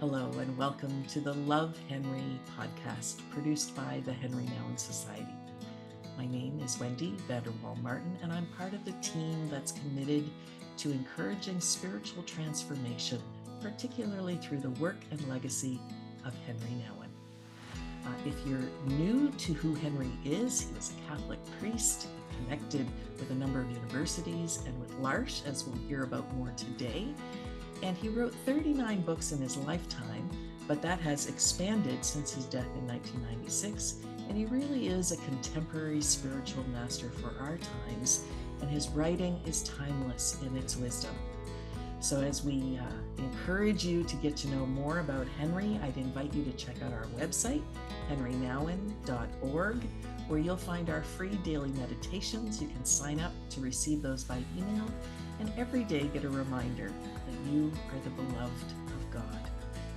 Hello and welcome to the Love Henri podcast produced by the Henri Nouwen Society. My name is Wendy Vanderwall Martin and I'm part of the team that's committed to encouraging spiritual transformation, particularly through the work and legacy of Henri Nouwen. If you're new to who Henri is, he was a Catholic priest, connected with a number of universities and with Larch, as we'll hear about more today. And he wrote 39 books in his lifetime, but that has expanded since his death in 1996. And he really is a contemporary spiritual master for our times, and his writing is timeless in its wisdom. So as we encourage you to get to know more about Henri, I'd invite you to check out our website, henrinouwen.org, where you'll find our free daily meditations. You can sign up to receive those by email, and every day get a reminder that you are the beloved of God.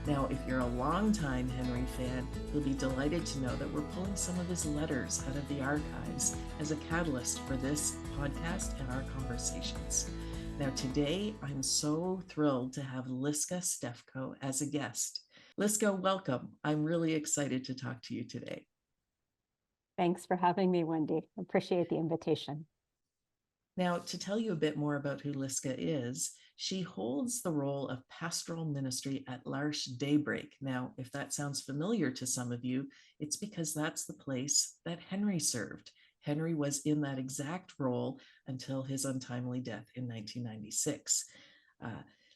Now, if you're a longtime Henri fan, you'll be delighted to know that we're pulling some of his letters out of the archives as a catalyst for this podcast and our conversations. Now, today, I'm so thrilled to have Liska Stefko as a guest. Liska, welcome. I'm really excited to talk to you today. Thanks for having me, Wendy. Appreciate the invitation. Now, to tell you a bit more about who Liska is, she holds the role of Pastoral Ministry at L'Arche Daybreak. Now, if that sounds familiar to some of you, it's because that's the place that Henri served. Henri was in that exact role until his untimely death in 1996.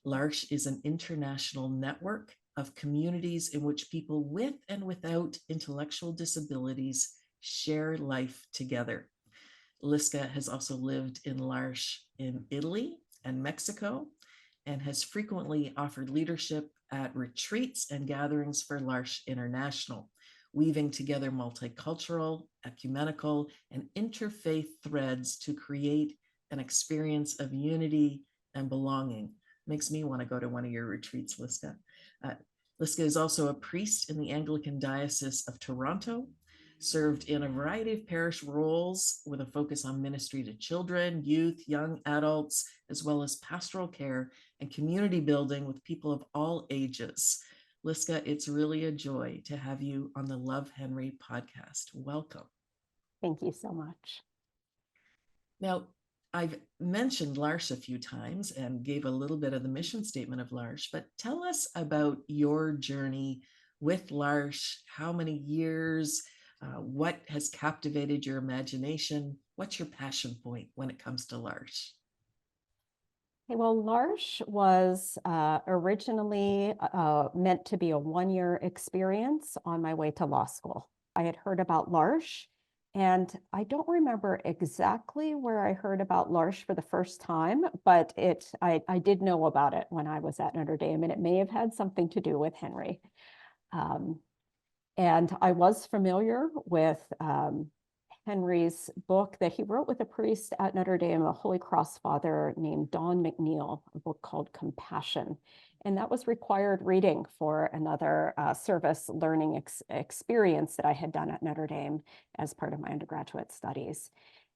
Larch is an international network of communities in which people with and without intellectual disabilities share life together. Liska has also lived in Larch in Italy and Mexico, and has frequently offered leadership at retreats and gatherings for Larch International, weaving together multicultural, ecumenical, and interfaith threads to create an experience of unity and belonging. Makes me want to go to one of your retreats, Liska. Liska is also a priest in the Anglican Diocese of Toronto, served in a variety of parish roles with a focus on ministry to children, youth, young adults, as well as pastoral care and community building with people of all ages. Liska, it's really a joy to have you on the Love Henri podcast. Welcome. Thank you so much. Now, I've mentioned Larch a few times and gave a little bit of the mission statement of Larch, but tell us about your journey with Larch. How many years? What has captivated your imagination? What's your passion point when it comes to Larch? Well, Larch was originally meant to be a one-year experience on my way to law school. I had heard about Larch, and I don't remember exactly where I heard about Larch for the first time, but I did know about it when I was at Notre Dame, and it may have had something to do with Henri. And I was familiar with Henri's book that he wrote with a priest at Notre Dame, a Holy Cross father named Don McNeil, a book called Compassion. And that was required reading for another service learning experience that I had done at Notre Dame as part of my undergraduate studies.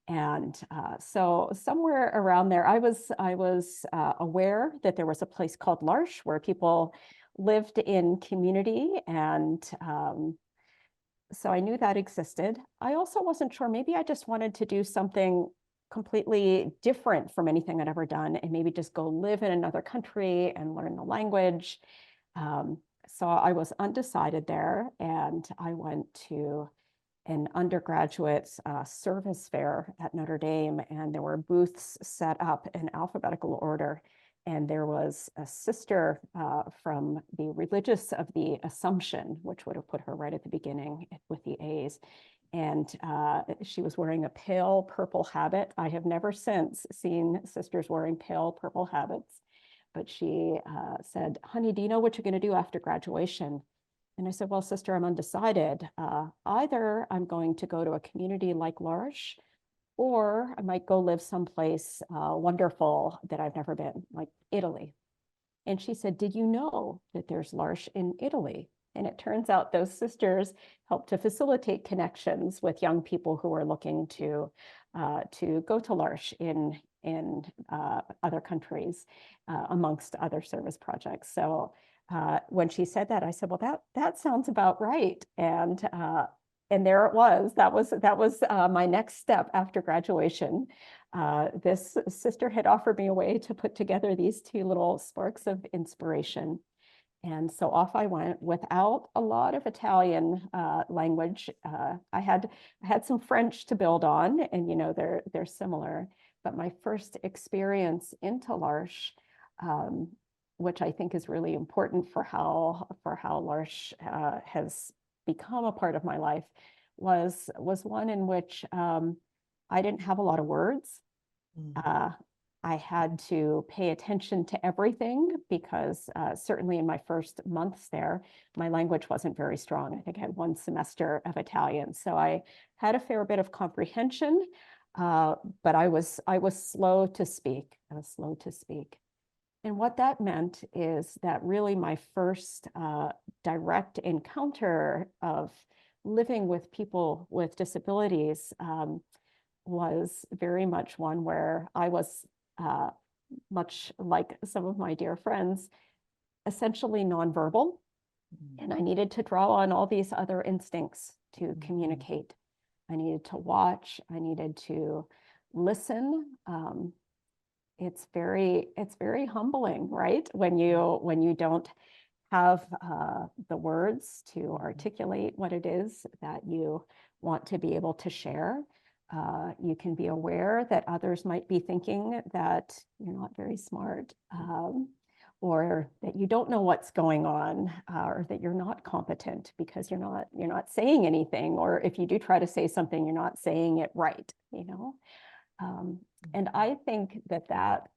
And so somewhere around there, I was aware that there was a place called Larch where people lived in community, and so I knew that existed. I also wasn't sure, maybe I just wanted to do something completely different from anything I'd ever done and maybe just go live in another country and learn the language. So I was undecided there, and I went to an undergraduate service fair at Notre Dame, and there were booths set up in alphabetical order. And there was a sister from the Religious of the Assumption, which would have put her right at the beginning with the A's. And she was wearing a pale purple habit. I have never since seen sisters wearing pale purple habits. But she said, "Honey, do you know what you're going to do after graduation?" And I said, "Well, sister, I'm undecided. Either I'm going to go to a community like Larch, or I might go live someplace wonderful that I've never been, like Italy." And she said, "Did you know that there's Larch in Italy?" And it turns out those sisters help to facilitate connections with young people who are looking to go to Larch in other countries, amongst other service projects. So when she said that, I said, well, that sounds about right. And there it was. That was my next step after graduation. This sister had offered me a way to put together these two little sparks of inspiration. And so off I went without a lot of Italian language. I had some French to build on, and they're similar. But my first experience into Larch, which I think is really important for how Larch has become a part of my life, was one in which I didn't have a lot of words. I had to pay attention to everything because certainly in my first months there, my language wasn't very strong. I think I had one semester of Italian. So I had a fair bit of comprehension, but I was slow to speak. I was slow to speak. And what that meant is that really my first direct encounter of living with people with disabilities was very much one where I was much like some of my dear friends, essentially nonverbal. And I needed to draw on all these other instincts to communicate. I needed to watch, I needed to listen. It's very humbling, right? When you don't have the words to articulate what it is that you want to be able to share. You can be aware that others might be thinking that you're not very smart, or that you don't know what's going on, or that you're not competent because you're not saying anything, or if you do try to say something, you're not saying it right, and I think that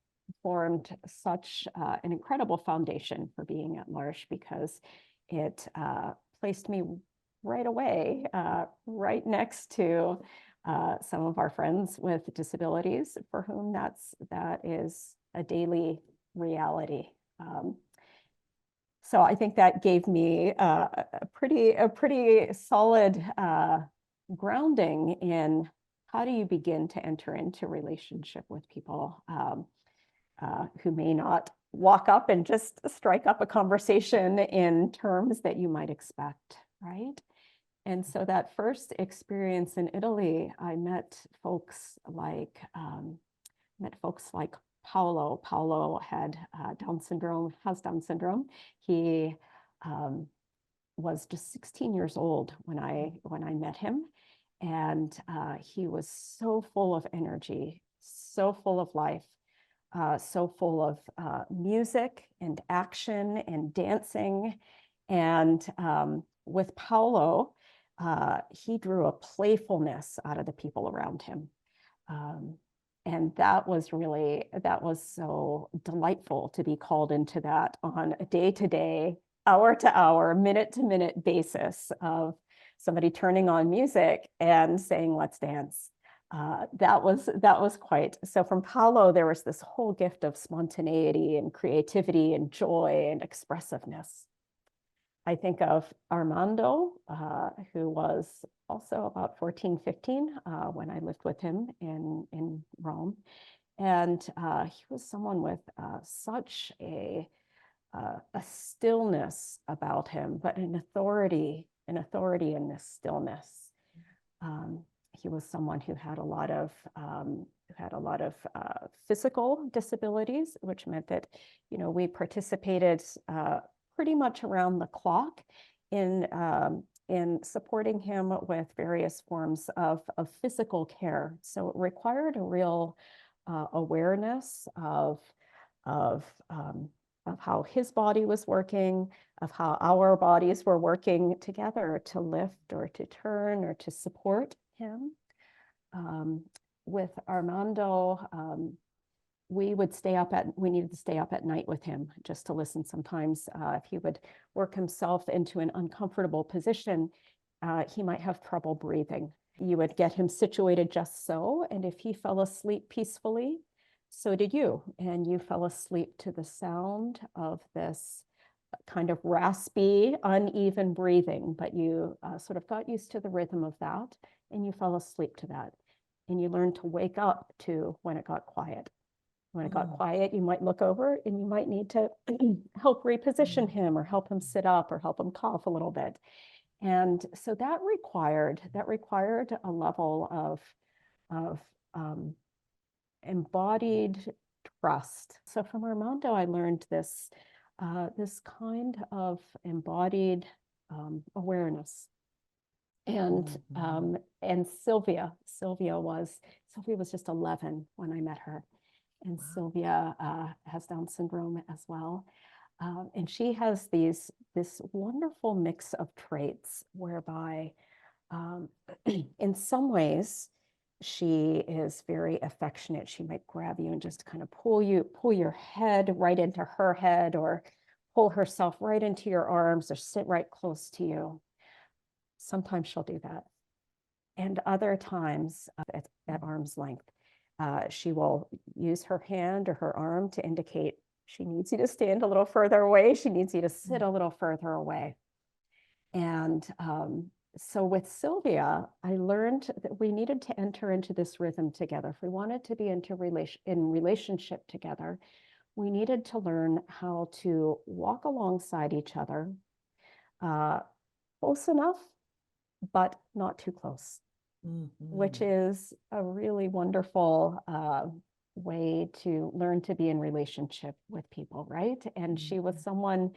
formed such an incredible foundation for being at Larch, because it placed me right away, right next to some of our friends with disabilities for whom that is a daily reality. So I think that gave me a pretty solid grounding in how do you begin to enter into relationship with people who may not walk up and just strike up a conversation in terms that you might expect, right? And so that first experience in Italy, I met folks like Paolo. Paolo had Down syndrome, has Down syndrome. He was just 16 years old when I met him, and he was so full of energy, so full of life, so full of music and action and dancing. And with Paolo, he drew a playfulness out of the people around him. And that was so delightful to be called into that on a day-to-day, hour-to-hour, minute-to-minute basis of somebody turning on music and saying, let's dance. That was quite, so from Paolo, there was this whole gift of spontaneity and creativity and joy and expressiveness. I think of Armando, who was also about 14, 15 when I lived with him in Rome. And he was someone with such a stillness about him, but an authority in this stillness. He was someone who had a lot of physical disabilities, which meant that we participated pretty much around the clock in supporting him with various forms of physical care. So it required a real awareness of how his body was working, of how our bodies were working together to lift or to turn or to support him. With Armando, we needed to stay up at night with him just to listen sometimes. If he would work himself into an uncomfortable position, he might have trouble breathing. You would get him situated just so, and if he fell asleep peacefully, so did you, and you fell asleep to the sound of this kind of raspy, uneven breathing, but you sort of got used to the rhythm of that, and you fell asleep to that. And you learned to wake up to when it got quiet, When it got quiet, you might look over and you might need to help reposition him or help him sit up or help him cough a little bit. And so that required a level of embodied trust. So from Armando, I learned this kind of embodied awareness. And Sylvia was just 11 when I met her. And Sylvia has Down syndrome as well. And she has this wonderful mix of traits whereby in some ways she is very affectionate. She might grab you and just kind of pull your head right into her head, or pull herself right into your arms, or sit right close to you. Sometimes she'll do that. And other times at arm's length, she will use her hand or her arm to indicate she needs you to stand a little further away. She needs you to sit a little further away. And so with Sylvia, I learned that we needed to enter into this rhythm together. If we wanted to be in relationship together, we needed to learn how to walk alongside each other, close enough, but not too close, which is a really wonderful way to learn to be in relationship with people, right? And she was someone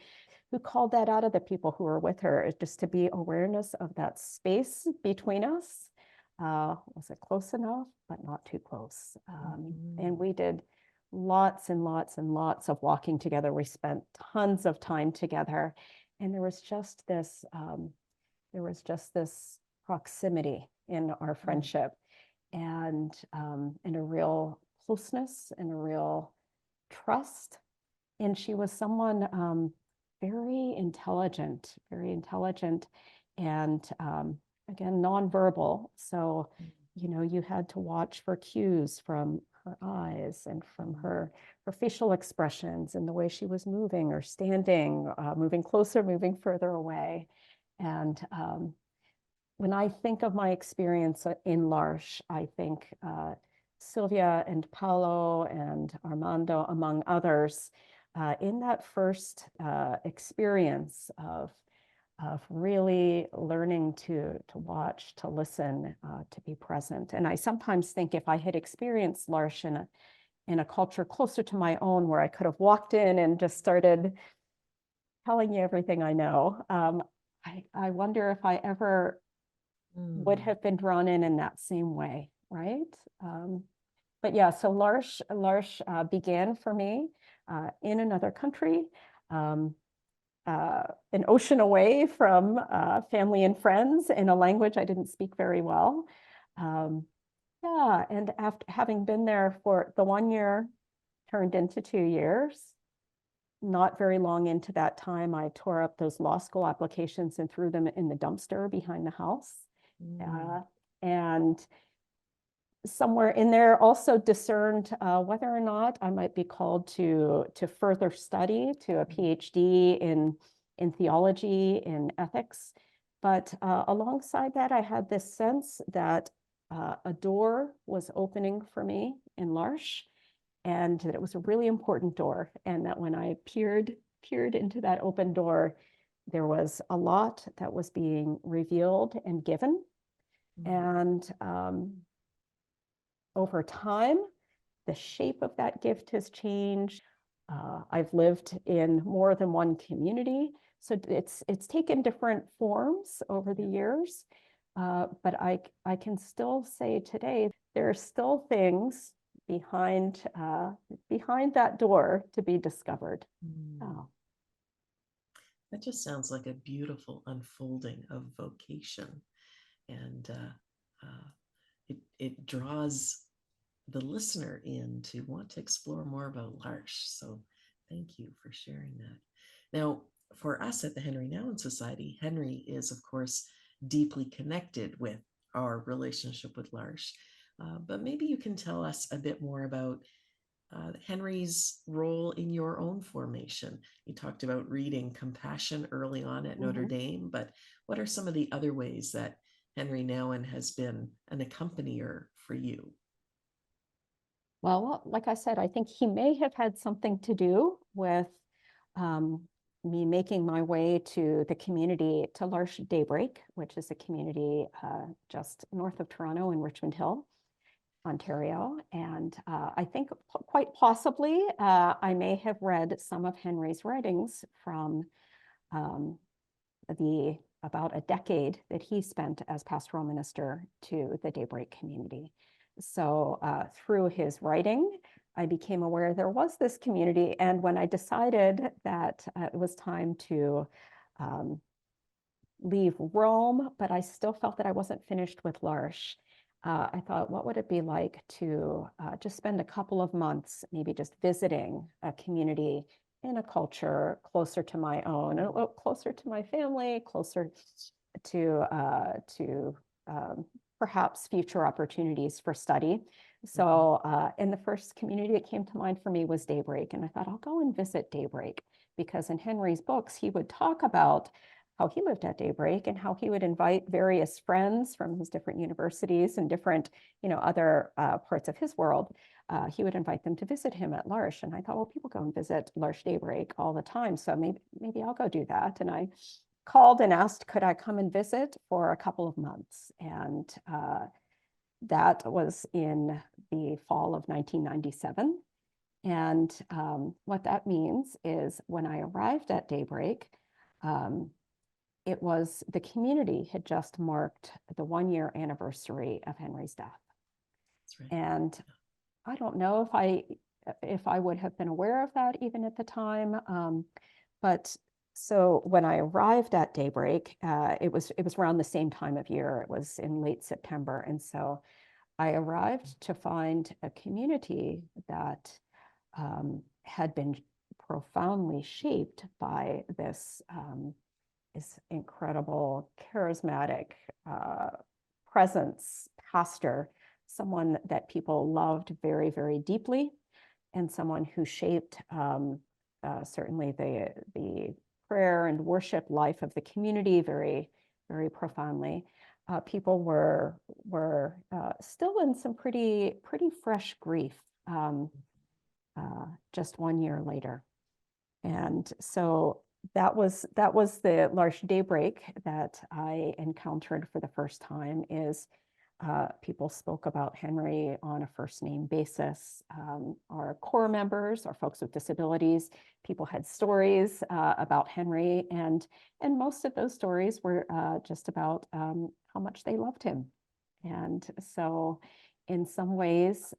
who called that out of the people who were with her, just to be awareness of that space between us. Was it close enough, but not too close? And we did lots and lots and lots of walking together. We spent tons of time together, and there was just this proximity in our friendship, and a real closeness and a real trust. And she was someone very intelligent, and again, nonverbal. So, you had to watch for cues from her eyes and from her facial expressions and the way she was moving or standing, moving closer, moving further away. And when I think of my experience in Larch, I think Sylvia and Paolo and Armando, among others, in that first experience of really learning to watch, to listen, to be present. And I sometimes think if I had experienced Larch in a culture closer to my own, where I could have walked in and just started telling you everything I know, I wonder if I ever would have been drawn in that same way, right? But yeah, so Larch began for me in another country, an ocean away from family and friends, in a language I didn't speak very well. Yeah, and after having been there for the 1 year, turned into 2 years. Not very long into that time, I tore up those law school applications and threw them in the dumpster behind the house. And somewhere in there also discerned whether or not I might be called to further study, to a PhD in theology, in ethics. But alongside that, I had this sense that a door was opening for me in Larch, and that it was a really important door. And that when I peered into that open door, there was a lot that was being revealed and given. And over time, the shape of that gift has changed. I've lived in more than one community, so it's taken different forms over the years. But I can still say today, there are still things behind that door to be discovered. Oh. That just sounds like a beautiful unfolding of vocation, and it draws the listener in to want to explore more about Larch. So thank you for sharing that. Now, for us at the Henri Nouwen Society, Henri is, of course, deeply connected with our relationship with Larch. But maybe you can tell us a bit more about Henri's role in your own formation. You talked about reading Compassion early on at Notre Dame, but what are some of the other ways that Henri Nouwen has been an accompanier for you? Well, like I said, I think he may have had something to do with me making my way to the community, to L'Arche Daybreak, which is a community just north of Toronto in Richmond Hill, Ontario. And I think quite possibly I may have read some of Henri's writings from um, the about a decade that he spent as pastoral minister to the Daybreak community. So through his writing, I became aware there was this community. And when I decided that it was time to um, leave Rome, but I still felt that I wasn't finished with L'Arche, I thought, what would it be like to just spend a couple of months, maybe just visiting a community in a culture closer to my own, a little closer to my family, closer to perhaps future opportunities for study. So, and the first community that came to mind for me was Daybreak, and I thought I'll go and visit Daybreak because in Henri's books he would talk about how he lived at Daybreak and how he would invite various friends from his different universities and different, other parts of his world. He would invite them to visit him at Larch. And I thought, well, people go and visit L'Arche Daybreak all the time. So maybe I'll go do that. And I called and asked, could I come and visit for a couple of months? And that was in the fall of 1997. And what that means is when I arrived at Daybreak, it was the community had just marked the 1-year anniversary of Henri's death. That's right. And I don't know if I would have been aware of that even at the time. But so when I arrived at Daybreak, it was around the same time of year. It was in late September. And so I arrived to find a community that had been profoundly shaped by this incredible, charismatic presence, pastor, someone that people loved very, very deeply, and someone who shaped certainly the prayer and worship life of the community very, very profoundly. People were still in some pretty fresh grief just 1 year later. And so that was the L'Arche Daybreak that I encountered for the first time. Is people spoke about Henri on a first name basis. Our core members, our folks with disabilities, people had stories about Henri, and most of those stories were just about how much they loved him. And so in some ways,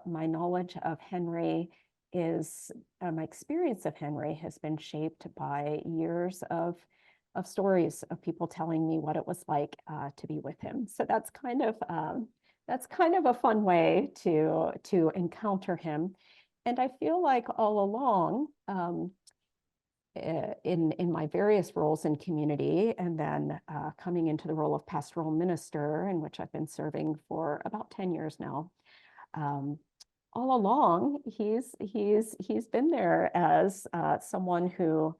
my knowledge of Henri is my experience of Henri has been shaped by years of stories of people telling me what it was like to be with him. So that's kind of a fun way to encounter him. And I feel like all along in my various roles in community, and then coming into the role of pastoral minister, in which I've been serving for about 10 years now. All along, he's been there as someone who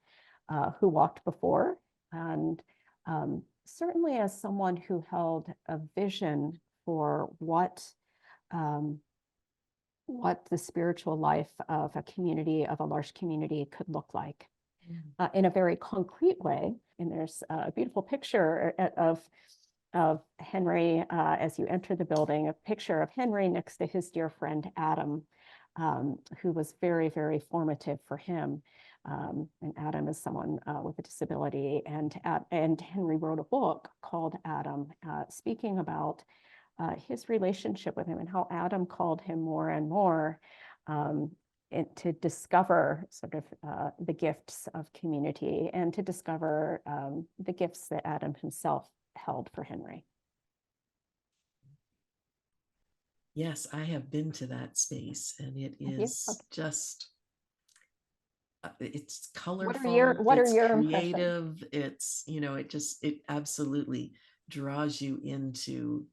walked before, and certainly as someone who held a vision for what the spiritual life of a community, of a large community, could look like in a very concrete way. And there's a beautiful picture of Henri as you enter the building, a picture of Henri next to his dear friend Adam, who was very, very formative for him. And Adam is someone with a disability, and Henri wrote a book called Adam, speaking about his relationship with him and how Adam called him more and more to discover sort of the gifts of community, and to discover the gifts that Adam himself held for Henri. Yes, I have been to that space, and it is just it's colorful, what are it's your creative, it's it absolutely draws you into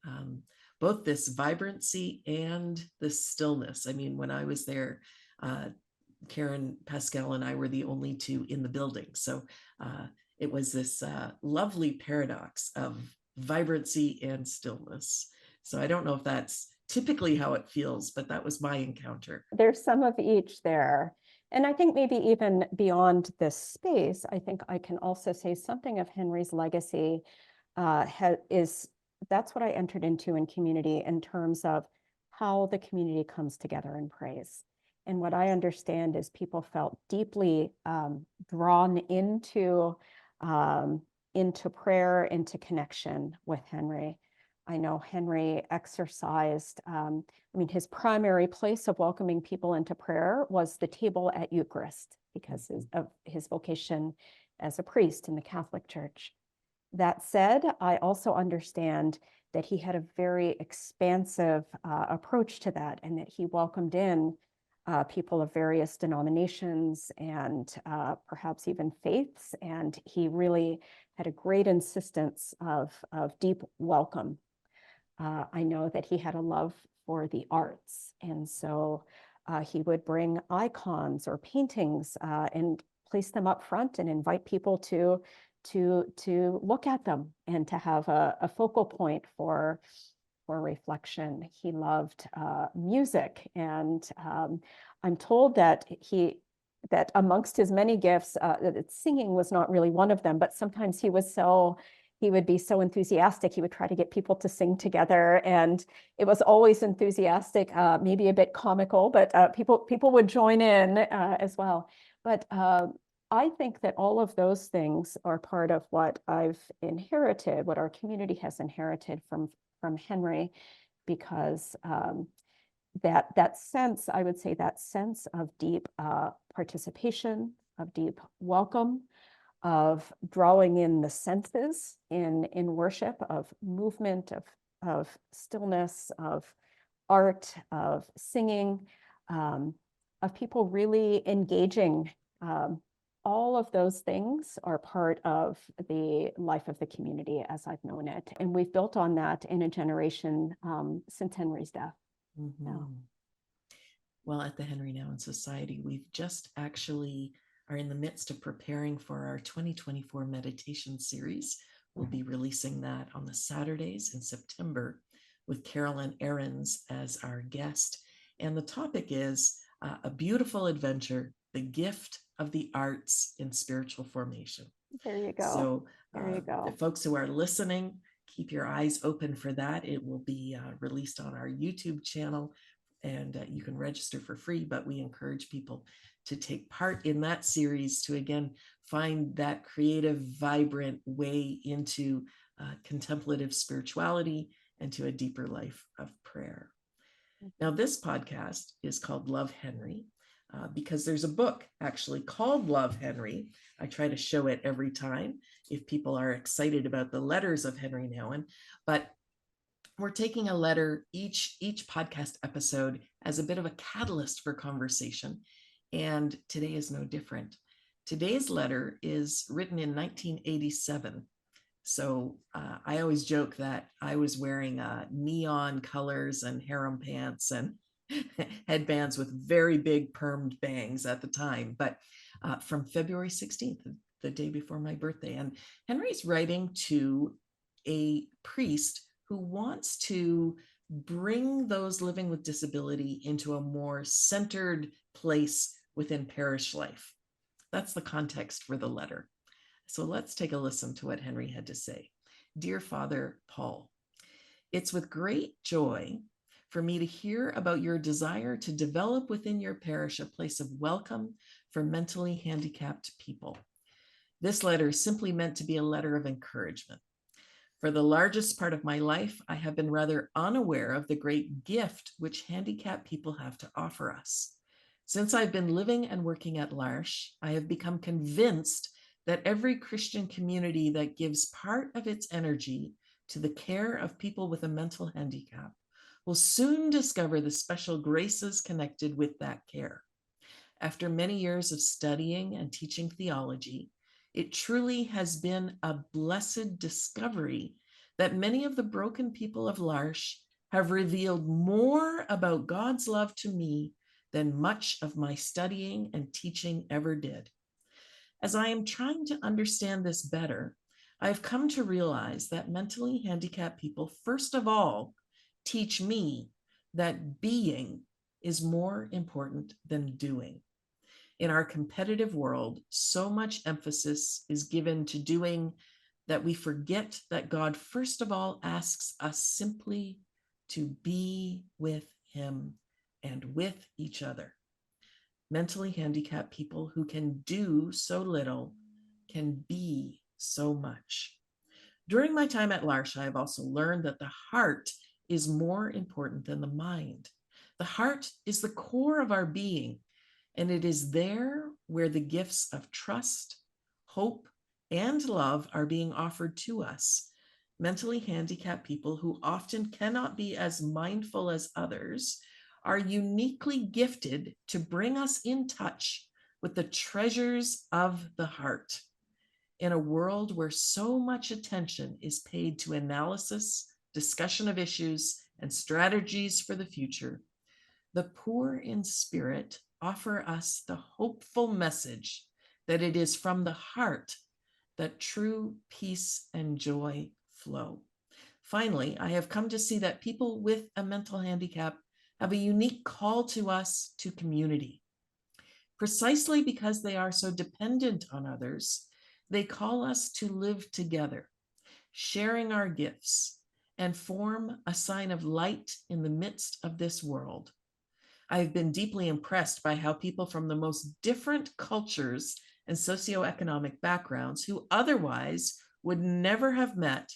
both this vibrancy and the stillness. I mean, when I was there, Karen, Pascal, and I were the only two in the building, so it was this lovely paradox of vibrancy and stillness. So I don't know if that's typically how it feels, but that was my encounter. There's some of each there. And I think maybe even beyond this space, I think I can also say something of Henri's legacy is that's what I entered into in community in terms of how the community comes together and prays. And what I understand is people felt deeply drawn into prayer, into connection with Henri. I know Henri exercised, his primary place of welcoming people into prayer was the table at Eucharist because of his vocation as a priest in the Catholic Church. That said, I also understand that he had a very expansive approach to that, and that he welcomed in people of various denominations and perhaps even faiths. And he really had a great insistence of deep welcome. I know that he had a love for the arts. And so he would bring icons or paintings and place them up front and invite people to look at them and to have a focal point for reflection. He loved music. And I'm told that that amongst his many gifts, singing was not really one of them, but sometimes he would be so enthusiastic, he would try to get people to sing together, and it was always enthusiastic, maybe a bit comical, but people would join in as well. But I think that all of those things are part of what I've inherited, what our community has inherited from Henri, because that sense, I would say, that sense of deep participation, of deep welcome, of drawing in the senses in worship, of movement, of stillness, of art, of singing, of people really engaging. All of those things are part of the life of the community as I've known it. And we've built on that in a generation since Henri's death. Mm-hmm. So. Well, at the Henri Nouwen Society, we've just actually are in the midst of preparing for our 2024 meditation series. We'll be releasing that on the Saturdays in September with Carolyn Ahrens as our guest. And the topic is a beautiful adventure, the gift of the arts in spiritual formation. There you go. So there you go. The folks who are listening, keep your eyes open for that. It will be released on our YouTube channel, and you can register for free, but we encourage people to take part in that series to, again, find that creative, vibrant way into contemplative spirituality and to a deeper life of prayer. Now, this podcast is called Love Henri because there's a book actually called Love Henri. I try to show it every time if people are excited about the letters of Henri Nouwen, but we're taking a letter each podcast episode as a bit of a catalyst for conversation. And today is no different. Today's letter is written in 1987. So I always joke that I was wearing neon colors and harem pants and headbands with very big permed bangs at the time, but from February 16th, the day before my birthday. And Henri's writing to a priest who wants to bring those living with disability into a more centered place within parish life. That's the context for the letter. So let's take a listen to what Henri had to say. Dear Father Paul, it's with great joy for me to hear about your desire to develop within your parish a place of welcome for mentally handicapped people. This letter is simply meant to be a letter of encouragement. For the largest part of my life, I have been rather unaware of the great gift which handicapped people have to offer us. Since I've been living and working at Larch, I have become convinced that every Christian community that gives part of its energy to the care of people with a mental handicap will soon discover the special graces connected with that care. After many years of studying and teaching theology, it truly has been a blessed discovery that many of the broken people of Larch have revealed more about God's love to me than much of my studying and teaching ever did. As I am trying to understand this better, I've come to realize that mentally handicapped people, first of all, teach me that being is more important than doing. In our competitive world, so much emphasis is given to doing that we forget that God, first of all, asks us simply to be with Him and with each other. Mentally handicapped people who can do so little can be so much. During my time at Larch, I have also learned that the heart is more important than the mind. The heart is the core of our being, and it is there where the gifts of trust, hope, and love are being offered to us. Mentally handicapped people who often cannot be as mindful as others are uniquely gifted to bring us in touch with the treasures of the heart. In a world where so much attention is paid to analysis, discussion of issues, and strategies for the future, the poor in spirit offer us the hopeful message that it is from the heart that true peace and joy flow. Finally, I have come to see that people with a mental handicap have a unique call to us to community. Precisely because they are so dependent on others, they call us to live together, sharing our gifts, and form a sign of light in the midst of this world. I have been deeply impressed by how people from the most different cultures and socioeconomic backgrounds who otherwise would never have met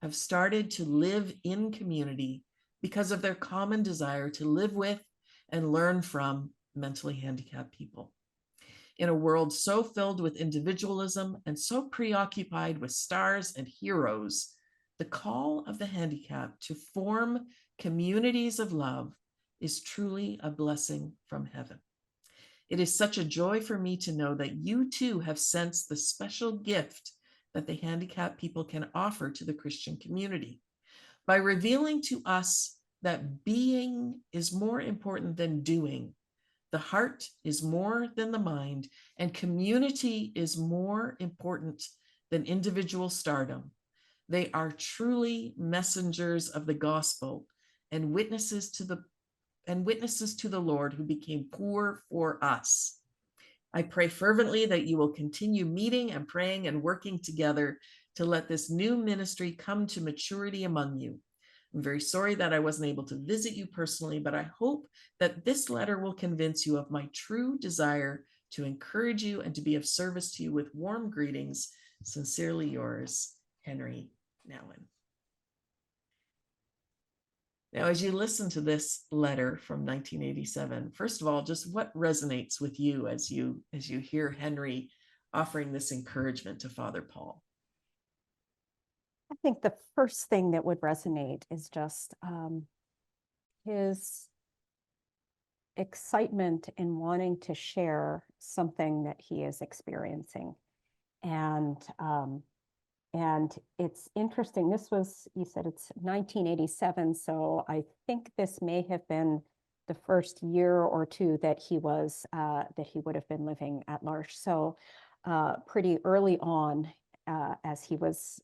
have started to live in community because of their common desire to live with and learn from mentally handicapped people. In a world so filled with individualism and so preoccupied with stars and heroes, the call of the handicapped to form communities of love is truly a blessing from heaven. It is such a joy for me to know that you too have sensed the special gift that the handicapped people can offer to the Christian community. By revealing to us that being is more important than doing, the heart is more than the mind, and community is more important than individual stardom, they are truly messengers of the gospel and witnesses to the Lord who became poor for us. I pray fervently that you will continue meeting and praying and working together to let this new ministry come to maturity among you. I'm very sorry that I wasn't able to visit you personally, but I hope that this letter will convince you of my true desire to encourage you and to be of service to you. With warm greetings, sincerely yours, Henri Nouwen. Now, as you listen to this letter from 1987, first of all, just what resonates with you as you hear Henri offering this encouragement to Father Paul? I think the first thing that would resonate is just his excitement in wanting to share something that he is experiencing. And it's interesting. This was, you said it's 1987, so I think this may have been the first year or two that he would have been living at Larch. So pretty early on, as he was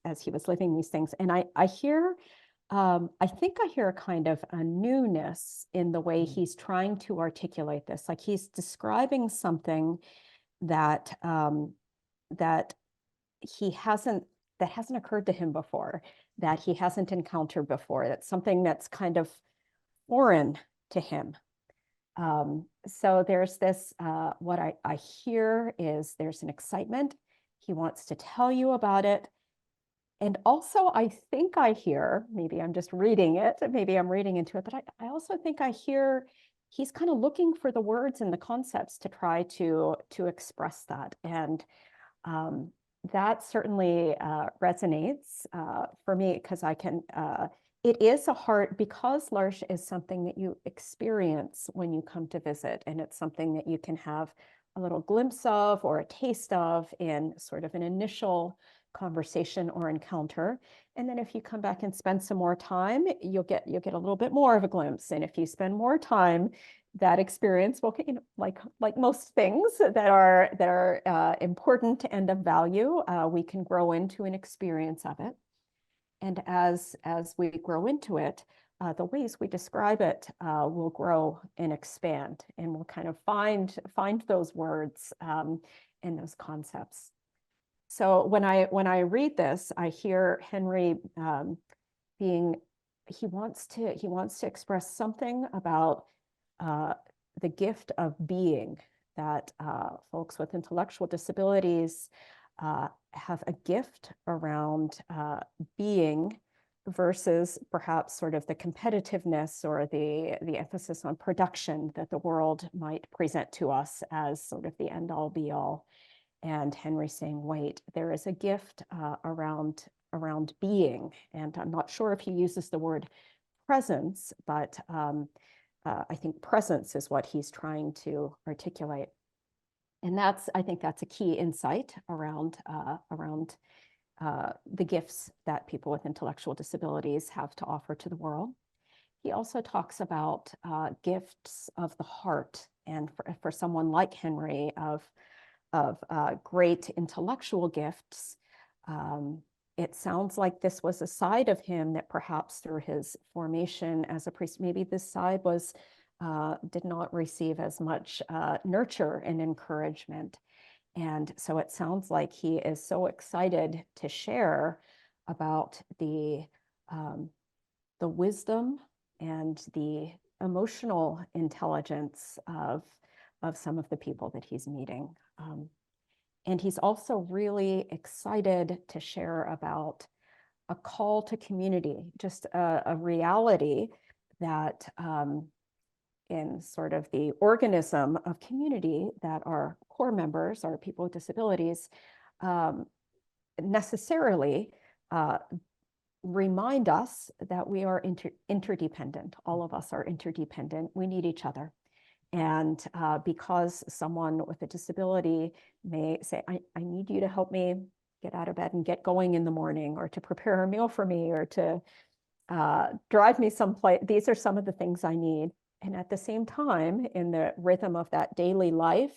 living these things, and I think I hear a kind of a newness in the way he's trying to articulate this. Like he's describing something that that hasn't occurred to him before, that he hasn't encountered before. That's something that's kind of foreign to him. So there's this, what I hear is there's an excitement. He wants to tell you about it. And also I think I hear, maybe I'm just reading it, maybe I'm reading into it, but I also think I hear he's kind of looking for the words and the concepts to try to express that. And that certainly resonates for me, because I can, it is a heart, because L'Arche is something that you experience when you come to visit, and it's something that you can have a little glimpse of or a taste of in sort of an initial conversation or encounter. And then if you come back and spend some more time, you'll get a little bit more of a glimpse. And if you spend more time, that experience will, like most things that are important and of value, we can grow into an experience of it. And as we grow into it, the ways we describe it will grow and expand, and we'll kind of find those words and those concepts. So when I read this, I hear Henri he wants to express something about the gift of being, that folks with intellectual disabilities have a gift around being, versus perhaps sort of the competitiveness or the emphasis on production that the world might present to us as sort of the end all be all. And Henri saying, wait, there is a gift around being. And I'm not sure if he uses the word presence, but I think presence is what he's trying to articulate. And I think that's a key insight around the gifts that people with intellectual disabilities have to offer to the world. He also talks about gifts of the heart, and for someone like Henri, of great intellectual gifts. It sounds like this was a side of him that perhaps through his formation as a priest, maybe this side did not receive as much nurture and encouragement. And so it sounds like he is so excited to share about the wisdom and the emotional intelligence of some of the people that he's meeting. And he's also really excited to share about a call to community, just a reality that in sort of the organism of community, that our core members, our people with disabilities, necessarily remind us that we are interdependent. All of us are interdependent. We need each other. And because someone with a disability may say, I need you to help me get out of bed and get going in the morning, or to prepare a meal for me, or to drive me someplace. These are some of the things I need. And at the same time, in the rhythm of that daily life,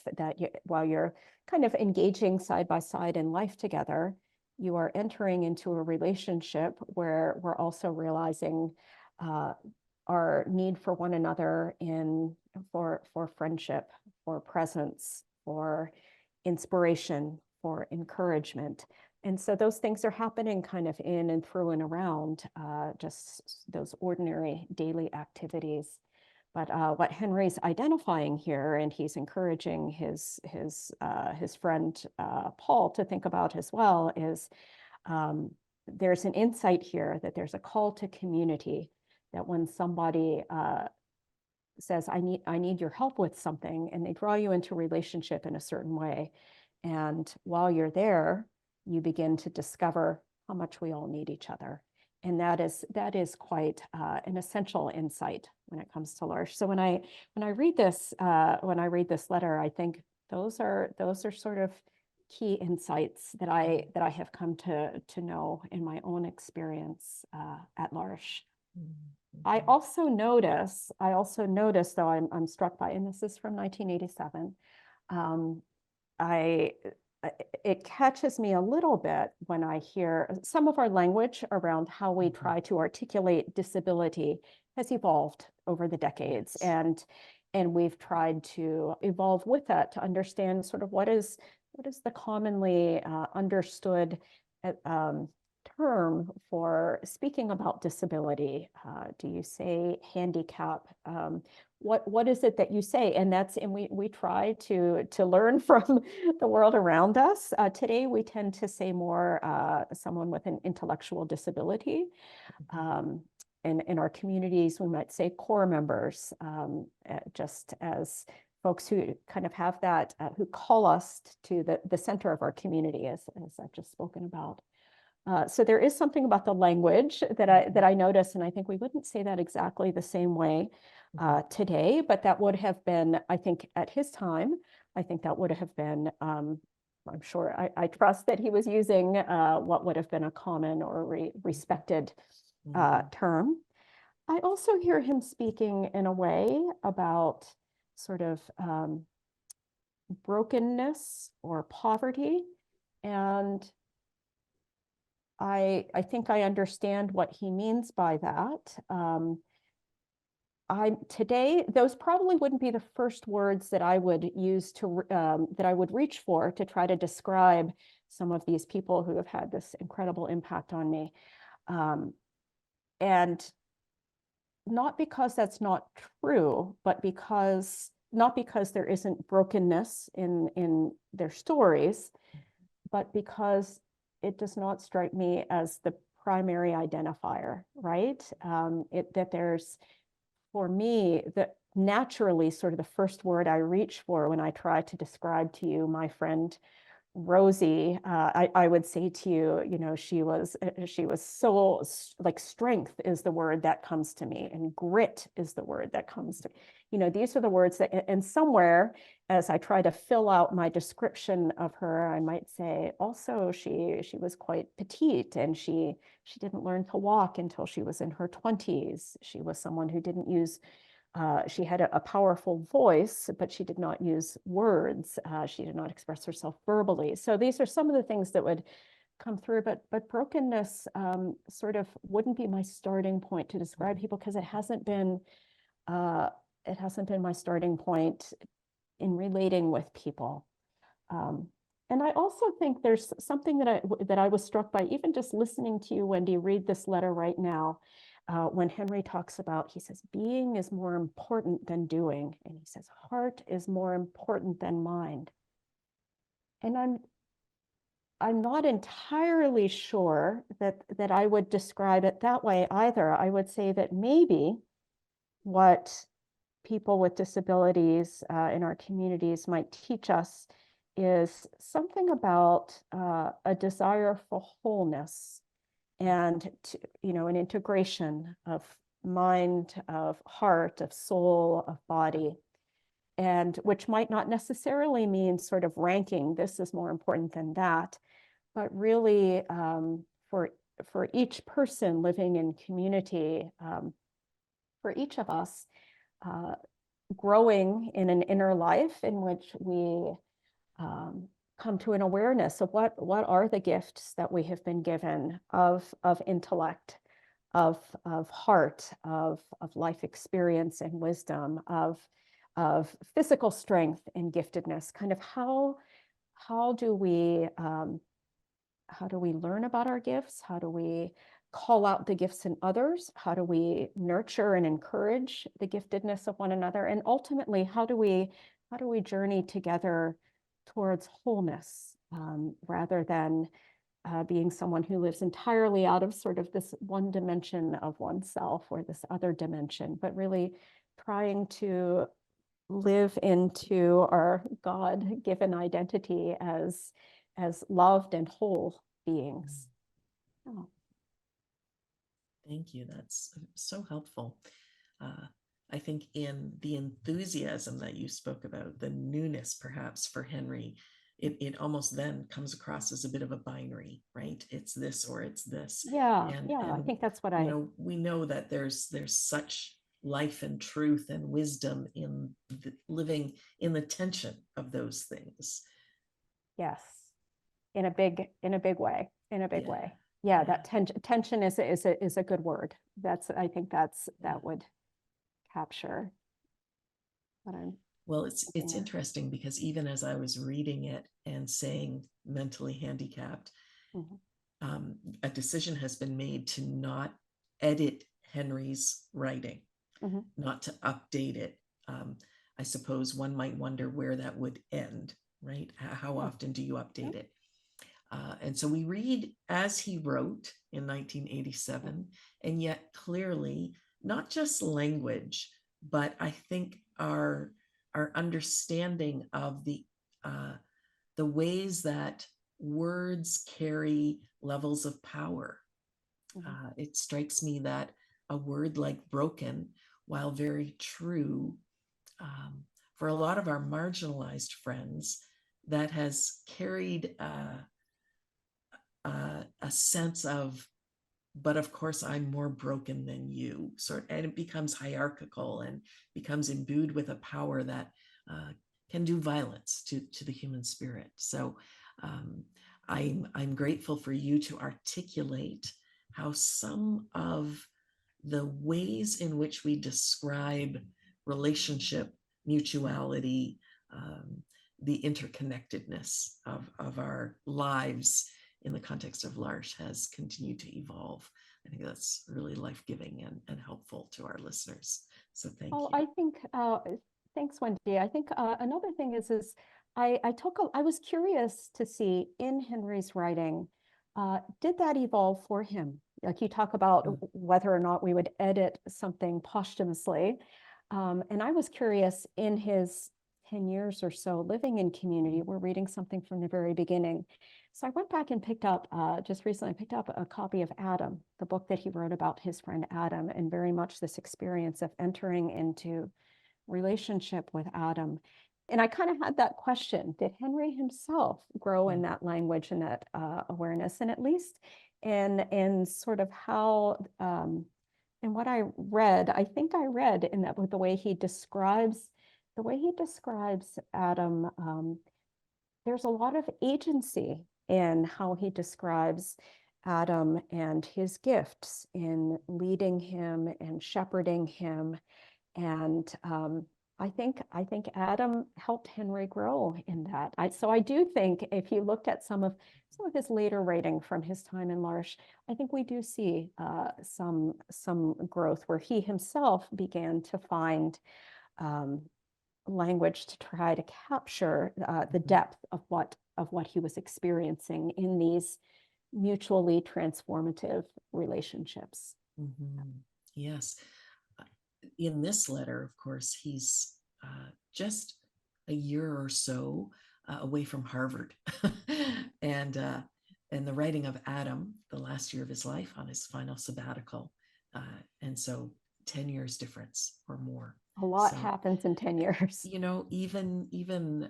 while you're kind of engaging side by side in life together, you are entering into a relationship where we're also realizing our need for one another for friendship, for presence, for inspiration, for encouragement. And so those things are happening kind of in and through and around just those ordinary daily activities. But what Henri's identifying here, and he's encouraging his friend Paul to think about as well, is there's an insight here that there's a call to community, that when somebody says, I need your help with something, and they draw you into relationship in a certain way, and while you're there, you begin to discover how much we all need each other. And that is quite an essential insight when it comes to Larch. So when I read this letter, I think those are sort of key insights that I have come to know in my own experience at Larch. I also notice, though I'm struck by, and this is from 1987, it catches me a little bit when I hear some of our language around how we try to articulate disability has evolved over the decades, and we've tried to evolve with that to understand sort of what is the commonly understood term for speaking about disability. Do you say handicap? What is it that you say? And we try to learn from the world around us. Today, we tend to say more someone with an intellectual disability. In our communities, we might say core members, just as folks who kind of have that, who call us to the center of our community, as I've just spoken about. So there is something about the language that I notice, and I think we wouldn't say that exactly the same way today, but that would have been, I think, at his time, I think that would have been, I'm sure, I trust that he was using what would have been a common or respected term. I also hear him speaking in a way about sort of brokenness or poverty, and I think I understand what he means by that. today, those probably wouldn't be the first words that I would use that I would reach for to try to describe some of these people who have had this incredible impact on me. And not because that's not true, but not because there isn't brokenness in their stories, but because it does not strike me as the primary identifier, right? That there's, for me, that naturally sort of the first word I reach for when I try to describe to you my friend Rosie, I would say to you, she was so, like, strength is the word that comes to me, and grit is the word that comes to me. These are the words that, and somewhere as I try to fill out my description of her, I might say also she was quite petite, and she didn't learn to walk until she was in her 20s. She was someone who didn't use she had a powerful voice, but she did not use words. She did not express herself verbally. So these are some of the things that would come through, but brokenness sort of wouldn't be my starting point to describe people, because it hasn't been my starting point in relating with people. And I also think there's something that I was struck by, even just listening to you, Wendy, read this letter right now. When Henri talks about, he says, being is more important than doing. And he says, heart is more important than mind. And I'm not entirely sure that I would describe it that way either. I would say that maybe what people with disabilities in our communities might teach us is something about a desire for wholeness, and an integration of mind, of heart, of soul, of body, and which might not necessarily mean sort of ranking, this is more important than that, but really for each person living in community, for each of us, growing in an inner life in which we come to an awareness of what are the gifts that we have been given of intellect, of heart, of life experience and wisdom, of physical strength and giftedness. Kind of how do we learn about our gifts? How do we call out the gifts in others? How do we nurture and encourage the giftedness of one another? And ultimately, how do we journey together towards wholeness, rather than being someone who lives entirely out of sort of this one dimension of oneself or this other dimension, but really trying to live into our God-given identity as loved and whole beings. Oh. Thank you. That's so helpful. I think in the enthusiasm that you spoke about, the newness perhaps for Henri, it almost then comes across as a bit of a binary, right? It's this or it's this. Yeah, and I think that's what we know that there's such life and truth and wisdom in living in the tension of those things. Yes, in a big way, Yeah, that tension is a good word. I think that would capture what I'm. Well, it's interesting because even as I was reading it and saying mentally handicapped, a decision has been made to not edit Henri's writing, not to update it. I suppose one might wonder where that would end, right? How often do you update it? And so we read as he wrote in 1987, and yet clearly not just language, but I think our understanding of the ways that words carry levels of power. It strikes me that a word like broken, while very true, for a lot of our marginalized friends, that has carried a sense of, but of course I'm more broken than you, and it becomes hierarchical and becomes imbued with a power that can do violence to the human spirit. So I'm grateful for you to articulate how some of the ways in which we describe relationship, mutuality, the interconnectedness of our lives in the context of L'Arche has continued to evolve. I think that's really life-giving and helpful to our listeners. So thank you. I think, thanks, Wendy. I think another thing is I was curious to see in Henry's writing, did that evolve for him? Like you talk about whether or not we would edit something posthumously. And I was curious in his 10 years or so living in community, we're reading something from the very beginning. So I went back and picked up, just recently, I picked up a copy of Adam, the book that he wrote about his friend Adam, and very much this experience of entering into relationship with Adam. And I kind of had that question, did Henry himself grow in that language and that awareness? And at least in sort of how, and what I read, I think I read in that with the way he describes Adam, there's a lot of agency in how he describes Adam and his gifts in leading him and shepherding him. And I think Adam helped Henry grow in that. So I do think if you looked at some of his later writing from his time in Larch, I think we do see some growth where he himself began to find language to try to capture the depth of what he was experiencing in these mutually transformative relationships. Yes. In this letter, of course, he's just a year or so away from Harvard, and the writing of Adam, the last year of his life, on his final sabbatical, and so 10 years difference or more. A lot happens in 10 years. You know, even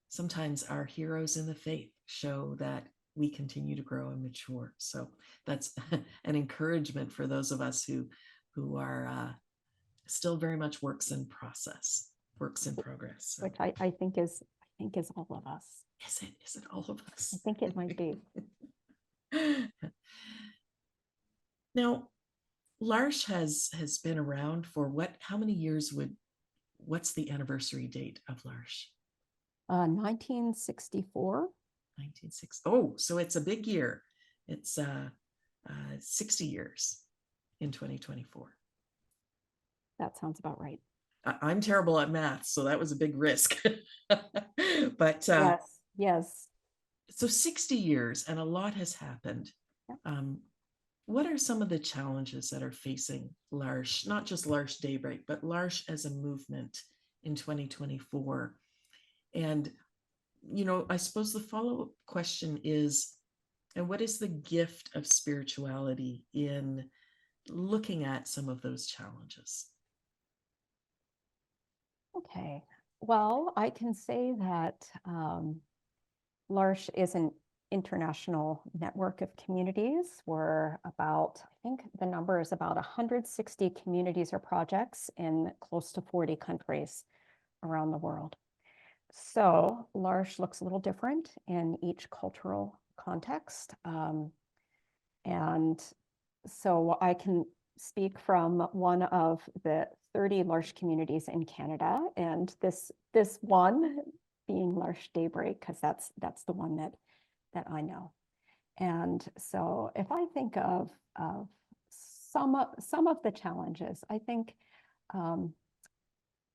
sometimes our heroes in the faith show that we continue to grow and mature. So that's an encouragement for those of us who are still very much works in progress. So. Which I think is all of us. Is it all of us? I think it might be. Now, Larch has been around for how many years what's the anniversary date of Larch? 1964. 1960. Oh, so it's a big year. It's 60 years in 2024. That sounds about right. I'm terrible at math, so that was a big risk. But yes. So 60 years and a lot has happened. Yep. What are some of the challenges that are facing L'Arche, not just L'Arche Daybreak, but L'Arche as a movement in 2024? And, you know, I suppose the follow-up question is, and what is the gift of spirituality in looking at some of those challenges? Okay, well, I can say that Larch is an international network of communities. We're about, I think the number is about 160 communities or projects in close to 40 countries around the world. So Larch looks a little different in each cultural context. And so I can speak from one of the 30 L'Arche communities in Canada, and this one being L'Arche Daybreak, because that's the one that I know. And so if I think of some of the challenges, I think in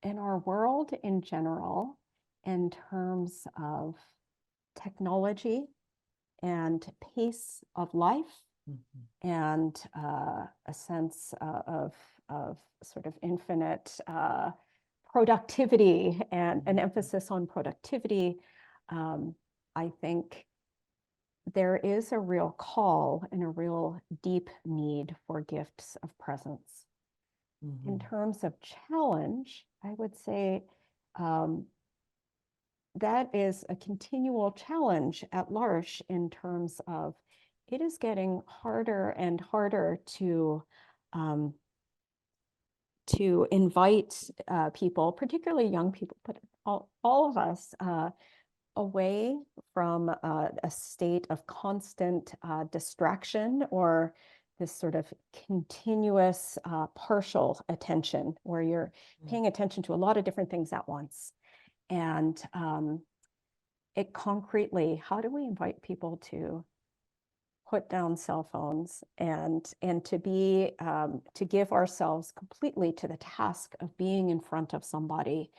our world in general, in terms of technology and pace of life, and a sense of sort of infinite productivity and an emphasis on productivity, I think there is a real call and a real deep need for gifts of presence. In terms of challenge, I would say that is a continual challenge at L'Arche in terms of it is getting harder and harder to invite people, particularly young people, but all of us, away from a state of constant distraction or this sort of continuous partial attention where you're paying attention to a lot of different things at once. And it concretely, how do we invite people to put down cell phones and to be to give ourselves completely to the task of being in front of somebody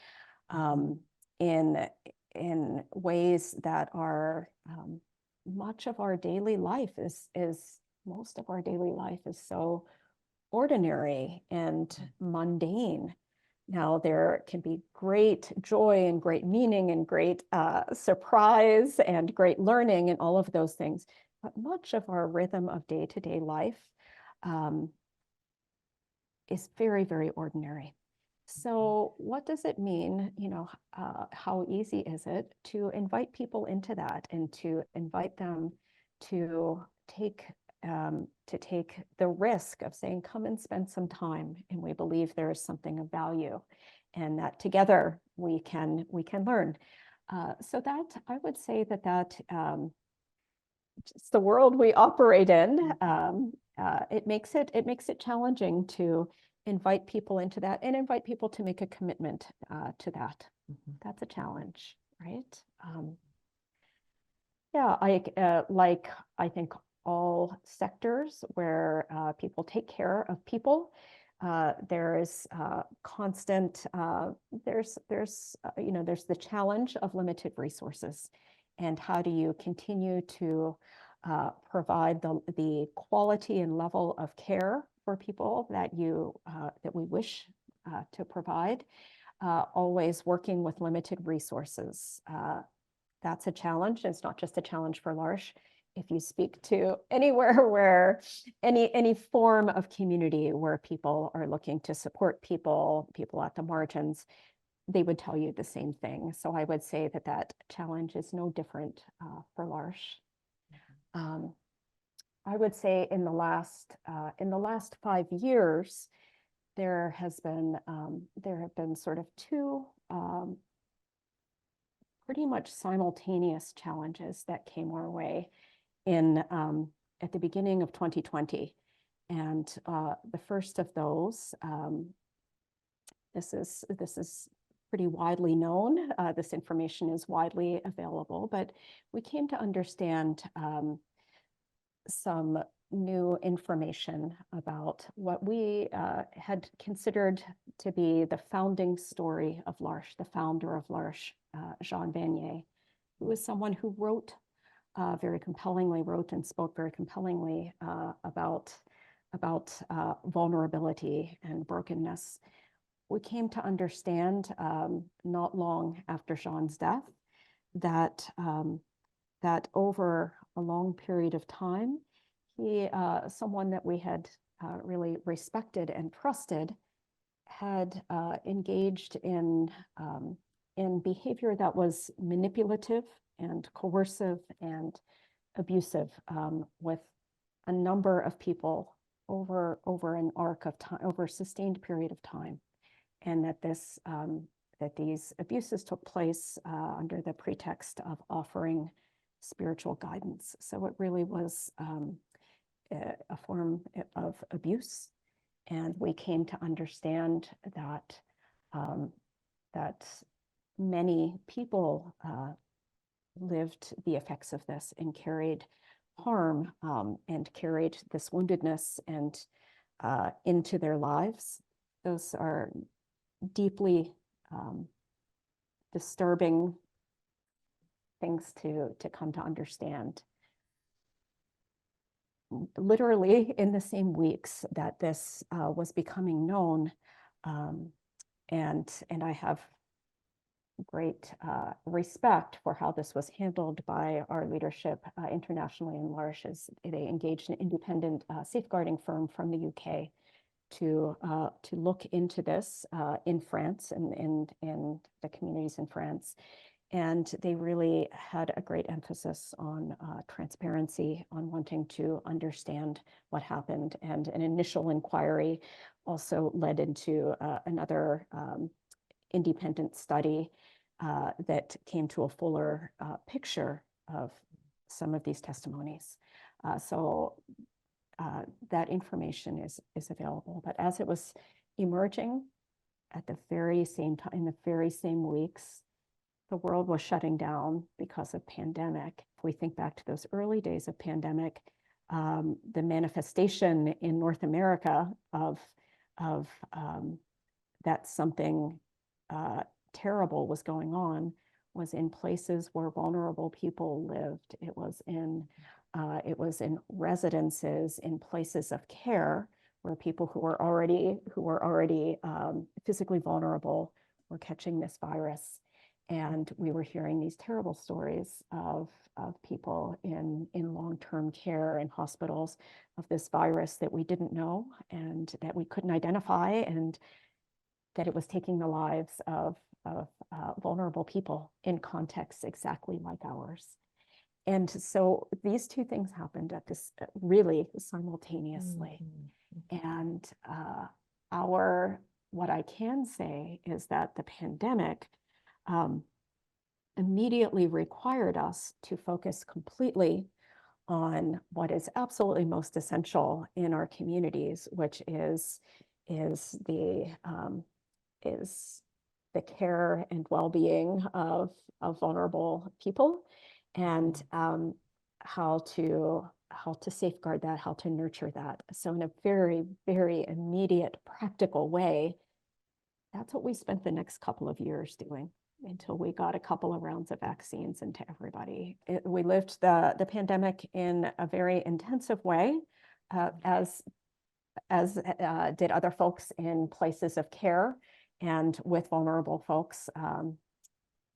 in ways that are much of our daily life is most of our daily life is so ordinary and mundane. Now, there can be great joy and great meaning and great surprise and great learning and all of those things. But much of our rhythm of day-to-day life is very, very ordinary. So what does it mean, how easy is it to invite people into that and to invite them to take the risk of saying, come and spend some time, and we believe there is something of value, and that together we can learn. So that I would say that it's the world we operate in. It makes it challenging to invite people into that and invite people to make a commitment to that. That's a challenge, right? Yeah, I think all sectors where people take care of people, there is constant, there's the challenge of limited resources, and how do you continue to provide the quality and level of care for people that we wish to provide, always working with limited resources. That's a challenge. It's not just a challenge for Larch. If you speak to anywhere where any form of community where people are looking to support people at the margins, they would tell you the same thing. So I would say that challenge is no different for Larch. I would say in the last 5 years, there have been sort of two pretty much simultaneous challenges that came our way at the beginning of 2020. And the first of those, this is pretty widely known. This information is widely available, but we came to understand some new information about what we had considered to be the founding story of Larch, the founder of Larch, Jean Vanier, who was someone who wrote and spoke very compellingly about vulnerability and brokenness. We came to understand not long after Jean's death that over a long period of time, someone that we had really respected and trusted, had engaged in behavior that was manipulative and coercive and abusive with a number of people over an arc of time, over a sustained period of time, and that these abuses took place under the pretext of offering spiritual guidance. So it really was a form of abuse, and we came to understand that many people lived the effects of this and carried harm and carried this woundedness and into their lives. Those are deeply disturbing things to come to understand. Literally in the same weeks that this was becoming known, and I have great respect for how this was handled by our leadership internationally in Larch, as they engaged an independent safeguarding firm from the UK to look into this in France and in the communities in France. And they really had a great emphasis on transparency, on wanting to understand what happened. And an initial inquiry also led into another independent study that came to a fuller picture of some of these testimonies. So that information is available. But as it was emerging at the very same time, in the very same weeks, the world was shutting down because of pandemic. If we think back to those early days of pandemic, the manifestation in North America of that something terrible was going on was in places where vulnerable people lived. It was in residences, in places of care where people who were already physically vulnerable were catching this virus. And we were hearing these terrible stories of people in long-term care in hospitals of this virus that we didn't know and that we couldn't identify, and that it was taking the lives of vulnerable people in contexts exactly like ours. And so these two things happened at this really simultaneously. Mm-hmm. And what I can say is that the pandemic immediately required us to focus completely on what is absolutely most essential in our communities, which is the care and well-being of vulnerable people, and how to safeguard that, how to nurture that. So in a very, very immediate, practical way, that's what we spent the next couple of years doing until we got a couple of rounds of vaccines into everybody. We lived the pandemic in a very intensive way, as did other folks in places of care and with vulnerable folks,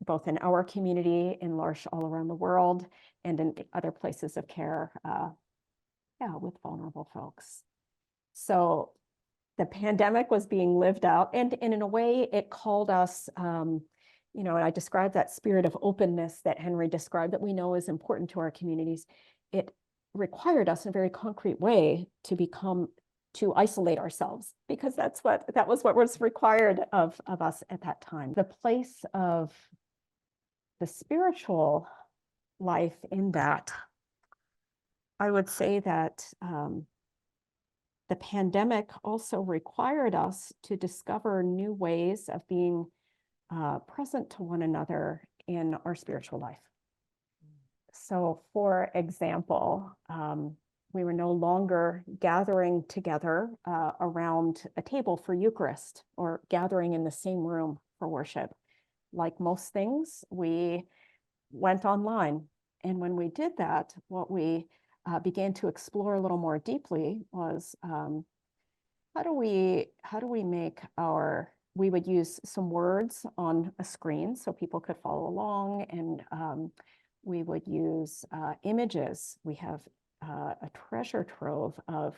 both in our community, in Larch all around the world, and in other places of care, with vulnerable folks. So the pandemic was being lived out, and in a way it called us, and I described that spirit of openness that Henri described that we know is important to our communities. It required us in a very concrete way to isolate ourselves, because that was what was required of us at that time. The place of the spiritual life in that, I would say that the pandemic also required us to discover new ways of being present to one another in our spiritual life. So, for example, we were no longer gathering together around a table for Eucharist or gathering in the same room for worship. Like most things, we went online. And when we did that, what we began to explore a little more deeply was how do we make we would use some words on a screen so people could follow along, and we would use images. We have a treasure trove of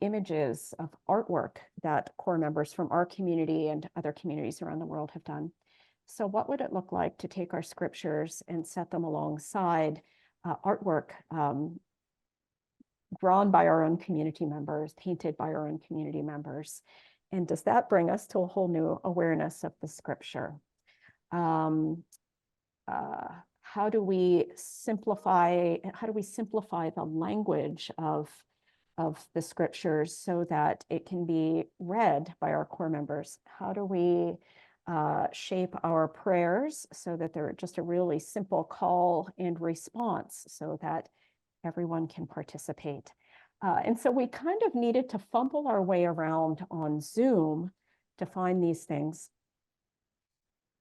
images of artwork that core members from our community and other communities around the world have done. So what would it look like to take our scriptures and set them alongside artwork drawn by our own community members, painted by our own community members? And does that bring us to a whole new awareness of the scripture? How do we simplify the language of the scriptures so that it can be read by our core members? How do we shape our prayers so that they're just a really simple call and response so that everyone can participate? And so we kind of needed to fumble our way around on Zoom to find these things.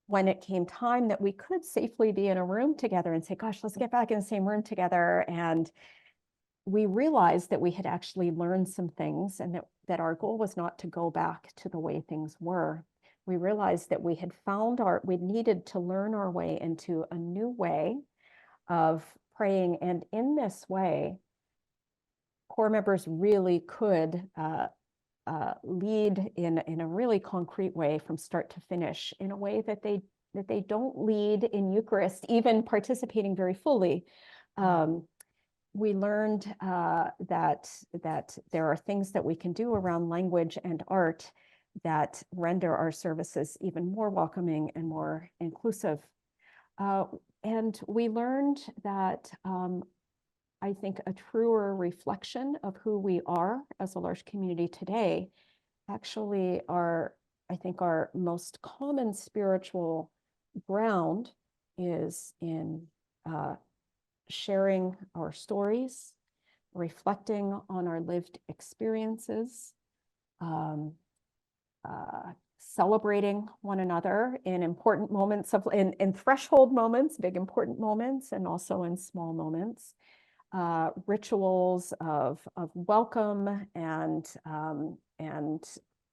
When it came time that we could safely be in a room together and say, gosh, let's get back in the same room together. And we realized that we had actually learned some things, and that our goal was not to go back to the way things were. We realized that we had we needed to learn our way into a new way of praying. And in this way, core members really could lead in a really concrete way from start to finish, in a way that they don't lead in Eucharist, even participating very fully. We learned that there are things that we can do around language and art that render our services even more welcoming and more inclusive. And we learned that I think a truer reflection of who we are as a Larch community today actually I think our most common spiritual ground is in sharing our stories, reflecting on our lived experiences, um, celebrating one another in important moments in threshold moments, big important moments, and also in small moments. Rituals of welcome and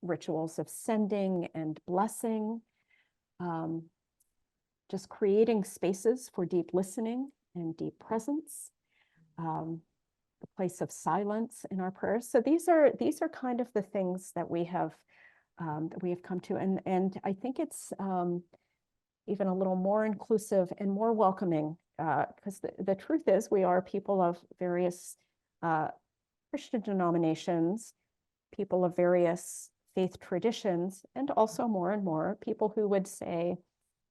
rituals of sending and blessing, just creating spaces for deep listening and deep presence, the place of silence in our prayers. So these are kind of the things that we have come to, and I think it's even a little more inclusive and more welcoming, because the truth is we are people of various Christian denominations, people of various faith traditions, and also more and more people who would say,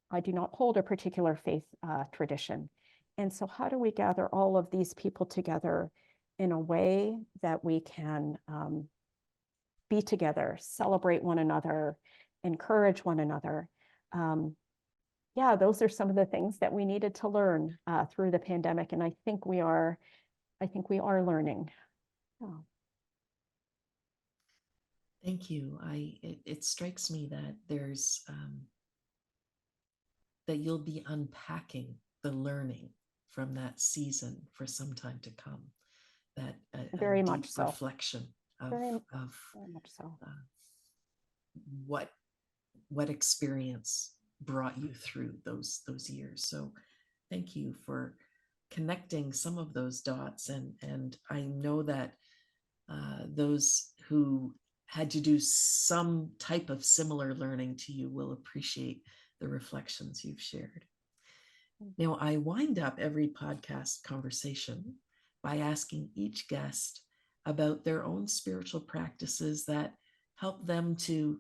I do not hold a particular faith tradition. And so how do we gather all of these people together in a way that we can be together, celebrate one another, encourage one another? Yeah, those are some of the things that we needed to learn through the pandemic, and I think we are learning. Oh. Thank you. It strikes me that there's that you'll be unpacking the learning from that season for some time to come. That a Very deep much so. reflection of Very much so. What experience brought you through those years. So thank you for connecting some of those dots, and I know that those who had to do some type of similar learning to you will appreciate the reflections you've shared. Now, I wind up every podcast conversation by asking each guest about their own spiritual practices that help them to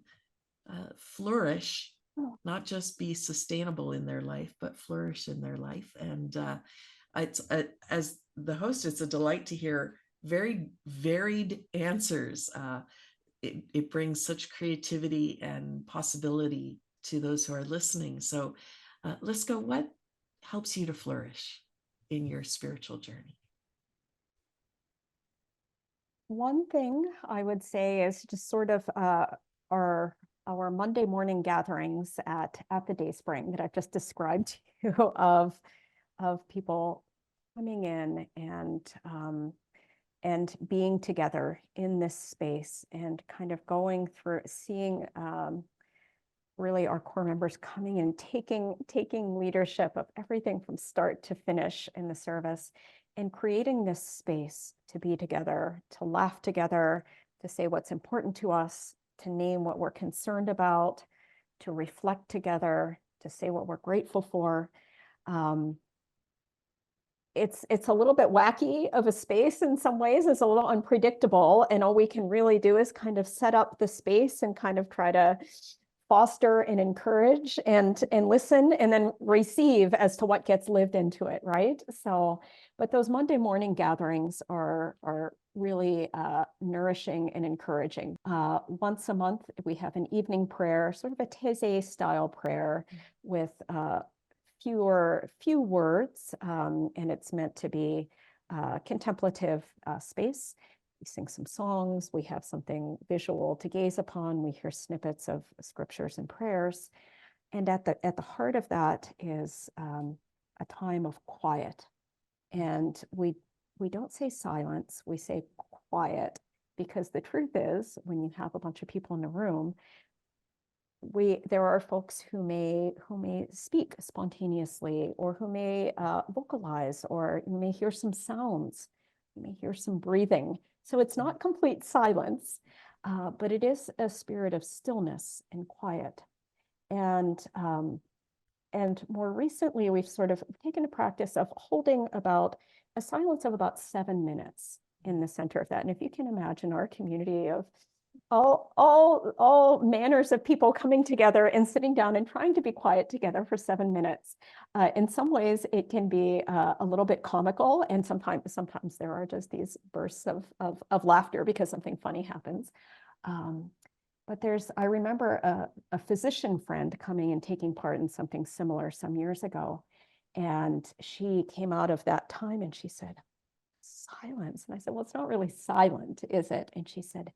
flourish, not just be sustainable in their life, but flourish in their life. And it's as the host, it's a delight to hear very varied answers. It brings such creativity and possibility to those who are listening. So, Liska, what helps you to flourish in your spiritual journey? One thing I would say is just sort of our Monday morning gatherings at the Dayspring that I've just described to you of people coming in and being together in this space and kind of going through seeing really our core members coming and taking leadership of everything from start to finish in the service, and creating this space to be together, to laugh together, to say what's important to us, to name what we're concerned about, to reflect together, to say what we're grateful for. It's a little bit wacky of a space in some ways. It's a little unpredictable, and all we can really do is kind of set up the space and kind of try to foster and encourage and listen and then receive as to what gets lived into it, right? So, but those Monday morning gatherings are really nourishing and encouraging. Once a month, we have an evening prayer, sort of a Taizé style prayer with few words, and it's meant to be contemplative space. We sing some songs, we have something visual to gaze upon, we hear snippets of scriptures and prayers. And at the heart of that is a time of quiet. And we don't say silence, we say quiet, because the truth is, when you have a bunch of people in a room, there are folks who may speak spontaneously, or who may vocalize, or you may hear some sounds, you may hear some breathing. So it's not complete silence, but it is a spirit of stillness and quiet. And more recently, we've sort of taken a practice of holding about a silence of about 7 minutes in the center of that. And if you can imagine our community of all manners of people coming together and sitting down and trying to be quiet together for 7 minutes. In some ways, it can be a little bit comical, and sometimes there are just these bursts of laughter because something funny happens. But I remember a physician friend coming and taking part in something similar some years ago. And she came out of that time and she said, silence. And I said, well, it's not really silent, is it? And she said,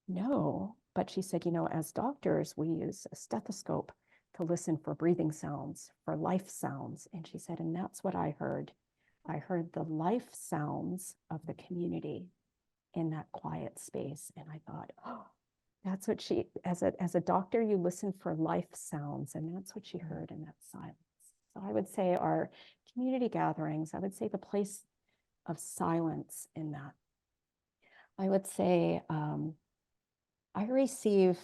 no. But she said, as doctors, we use a stethoscope to listen for breathing sounds, for life sounds. And she said, and that's what I heard. I heard the life sounds of the community in that quiet space. And I thought, oh, that's what as a doctor, you listen for life sounds, and that's what she heard in that silence. So I would say our community gatherings, I would say the place of silence in that. I would say I receive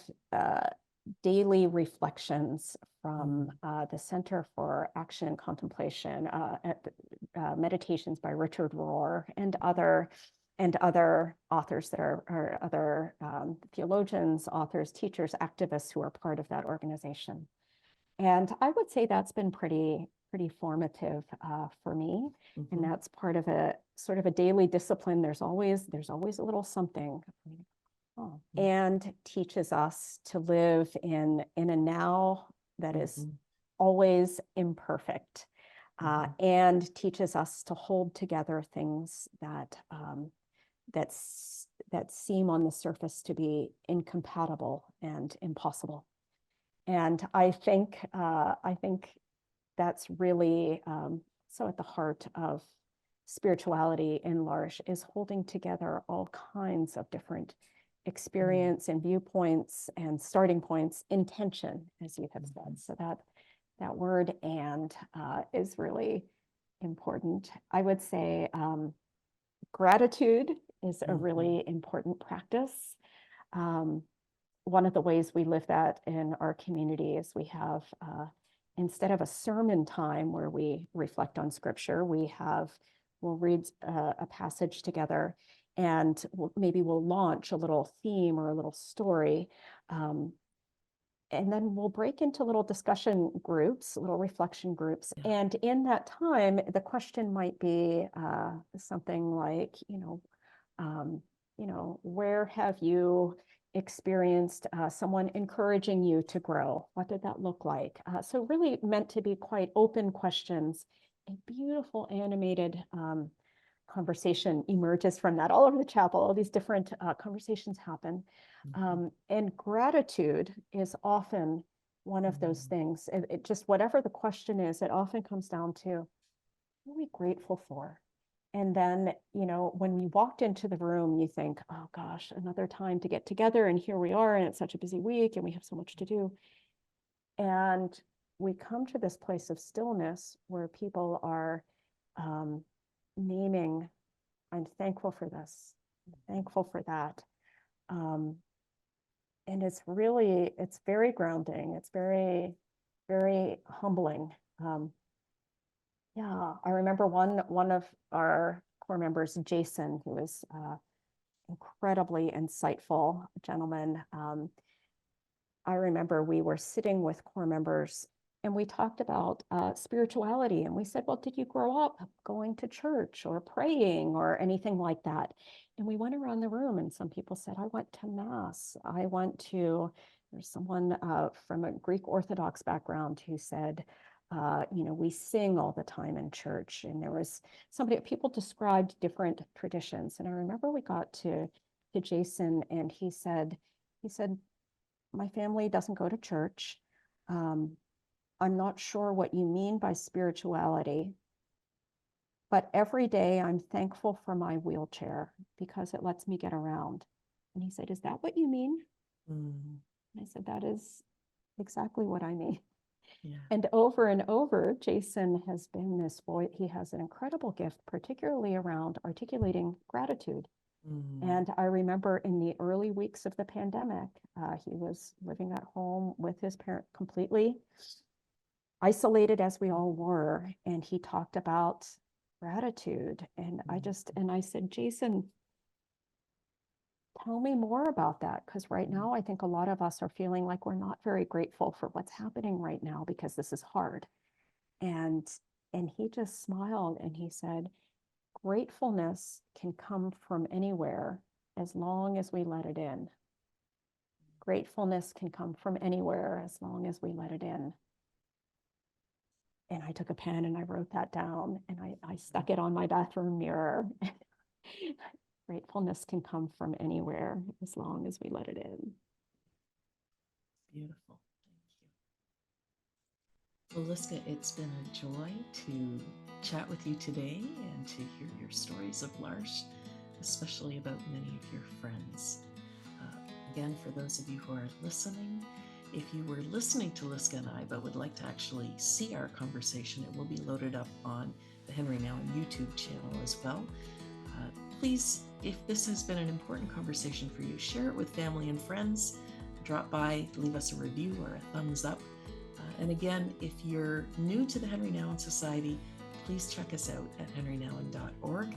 daily reflections from the Center for Action and Contemplation, meditations by Richard Rohr and other authors that are other theologians, authors, teachers, activists who are part of that organization. And I would say that's been pretty formative for me. And that's part of a sort of a daily discipline. There's always a little something. And teaches us to live in a now that is always imperfect, and teaches us to hold together things that seem on the surface to be incompatible and impossible. And I think that's really so at the heart of spirituality in L'Arche, is holding together all kinds of different experience and viewpoints and starting points, intention, as you have said. So that word "and" is really important. I would say gratitude is a really important practice. One of the ways we live that in our community is we have, instead of a sermon time where we reflect on scripture, we'll read a passage together, and maybe we'll launch a little theme or a little story. And then we'll break into little discussion groups, little reflection groups. And in that time, the question might be something like, where have you experienced someone encouraging you to grow? What did that look like? So really meant to be quite open questions. A beautiful animated conversation emerges from that all over the chapel. All these different conversations happen. And gratitude is often one of those things. It just, whatever the question is, it often comes down to, what are we grateful for? And then, when we walked into the room, you think, oh gosh, another time to get together, and here we are, and it's such a busy week, and we have so much to do. And we come to this place of stillness where people are naming, I'm thankful for this, I'm thankful for that. And it's very grounding. It's very, very humbling. I remember one of our core members, Jason, who was incredibly insightful gentleman. I remember we were sitting with core members and we talked about spirituality, and we said, well, did you grow up going to church or praying or anything like that? And we went around the room, and some people said, I went to Mass. There's someone from a Greek Orthodox background who said, we sing all the time in church. And there was people described different traditions. And I remember we got to Jason, and he said, my family doesn't go to church. I'm not sure what you mean by spirituality, but every day I'm thankful for my wheelchair because it lets me get around. And he said, is that what you mean? And I said, that is exactly what I mean. Yeah. And over, Jason has been this boy. He has an incredible gift, particularly around articulating gratitude. And I remember in the early weeks of the pandemic, he was living at home with his parent, completely isolated as we all were. And he talked about gratitude. And I said, Jason, tell me more about that. Because right now, I think a lot of us are feeling like we're not very grateful for what's happening right now because this is hard. And he just smiled and he said, gratefulness can come from anywhere as long as we let it in. Gratefulness can come from anywhere as long as we let it in. And I took a pen and I wrote that down and I stuck it on my bathroom mirror. Gratefulness can come from anywhere as long as we let it in. Beautiful. Thank you. Well, Liska, it's been a joy to chat with you today and to hear your stories of Larch, especially about many of your friends. Again, for those of you who are listening, if you were listening to Liska and I, but would like to actually see our conversation, it will be loaded up on the Henri Nouwen YouTube channel as well. Please, if this has been an important conversation for you, share it with family and friends. Drop by, leave us a review or a thumbs up. And again, if you're new to the Henri Nouwen Society, please check us out at henrinouwen.org.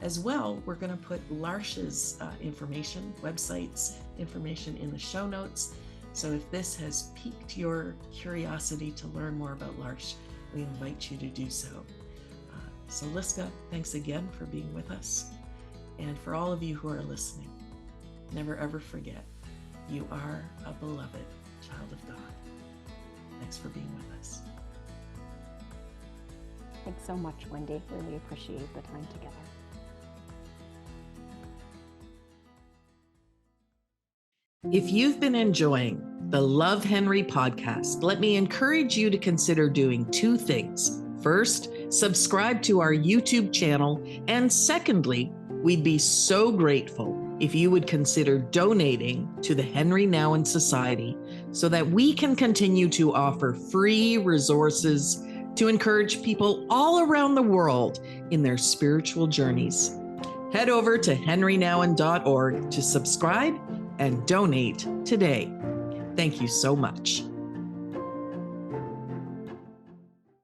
As well, we're going to put Larch's information, websites, information in the show notes. So if this has piqued your curiosity to learn more about Larch, we invite you to do so. So Liska, thanks again for being with us. And for all of you who are listening, never ever forget, you are a beloved child of God. Thanks for being with us. Thanks so much, Wendy. Really appreciate the time together. If you've been enjoying the Love Henri podcast, let me encourage you to consider doing two things. First, subscribe to our YouTube channel. And secondly, we'd be so grateful if you would consider donating to the Henri Nouwen Society so that we can continue to offer free resources to encourage people all around the world in their spiritual journeys. Head over to henrinouwen.org to subscribe and donate today. Thank you so much.